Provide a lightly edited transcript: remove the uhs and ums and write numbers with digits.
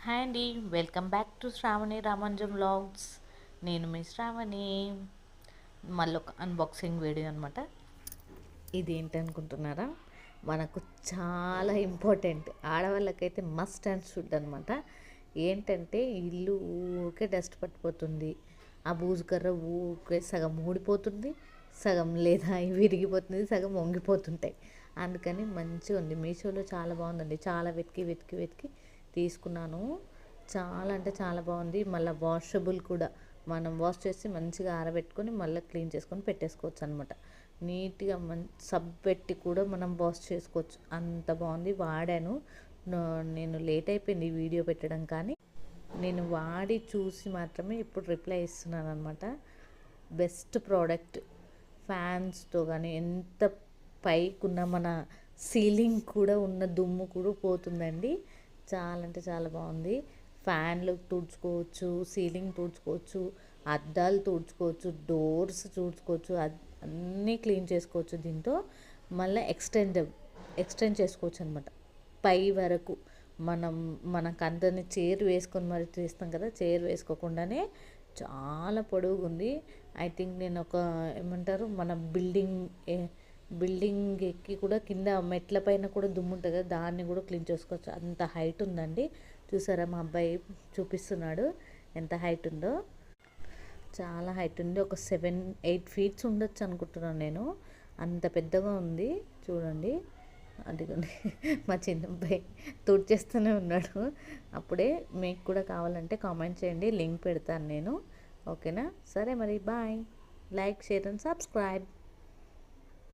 Hi అండి, welcome back to Sravani Ramanjam vlogs. నేను మీ శ్రావణి. మళ్ళీ ఒక అన్బాక్సింగ్ వీడియో అనమాట. ఇది ఏంటనుకుంటున్నారా? మనకు చాలా ఇంపార్టెంట్, ఆడవాళ్ళకైతే మస్ట్ అండ్ షుడ్ అనమాట. ఏంటంటే ఇల్లు ఊరికే డస్ట్ పట్టిపోతుంది, ఆ బూజు కర్ర ఊరికే సగం ఊడిపోతుంది, సగం లేదా విరిగిపోతుంది, సగం వంగిపోతుంటాయి. అందుకని మంచిగా ఉంది. మీషోలో చాలా బాగుందండి. చాలా వెతికి వెతికి వెతికి తీసుకున్నాను. చాలా అంటే చాలా బాగుంది. మళ్ళీ వాషబుల్ కూడా, మనం వాష్ చేసి మంచిగా ఆరబెట్టుకొని మళ్ళీ క్లీన్ చేసుకొని పెట్టేసుకోవచ్చు అనమాట. నీట్గా సబ్బు పెట్టి కూడా మనం వాష్ చేసుకోవచ్చు, అంత బాగుంది. వాడాను. నేను లేట్ అయిపోయింది ఈ వీడియో పెట్టడం, కానీ నేను వాడి చూసి మాత్రమే ఇప్పుడు రిప్లై ఇస్తున్నాను అనమాట. Best product. ఫ్యాన్స్తో కానీ ఎంత పైకి ఉన్న మన సీలింగ్ కూడా ఉన్న దుమ్ము కూడా పోతుందండి. చాలా అంటే చాలా బాగుంది. ఫ్యాన్లు తుడుచుకోవచ్చు, సీలింగ్ తుడుచుకోవచ్చు, అద్దాలు తుడుచుకోవచ్చు, డోర్స్ తుడుచుకోవచ్చు, అన్నీ క్లీన్ చేసుకోవచ్చు దీంతో. మళ్ళీ ఎక్స్టెండ్ చేసుకోవచ్చు అనమాట పై వరకు. మనం మనకు అందరినీ చైర్ వేసుకొని మరి చేస్తాం కదా, చైర్ వేసుకోకుండానే చాలా పొడవుగా ఉంది. ఐ థింక్ నేను ఒక ఏమంటారు, మన బిల్డింగ్ ఎక్కి కూడా కింద మెట్ల పైన కూడా దుమ్ము ఉంటుంది కదా, దాన్ని కూడా క్లీన్ చేసుకోవచ్చు, అంత హైట్ ఉందండి. చూసారా, మా అబ్బాయి చూపిస్తున్నాడు ఎంత హైట్ ఉందో. చాలా హైట్ ఉంది. ఒక 7-8 ఫీట్స్ ఉండొచ్చు అనుకుంటున్నాను నేను, అంత పెద్దగా ఉంది. చూడండి, అదిగోండి మా చిన్న అబ్బాయి తుడిచేస్తూనే ఉన్నాడు. అప్పుడే మీకు కూడా కావాలంటే కామెంట్ చేయండి, లింక్ పెడతాను నేను. ఓకేనా? సరే మరి, bye. Like, share and subscribe.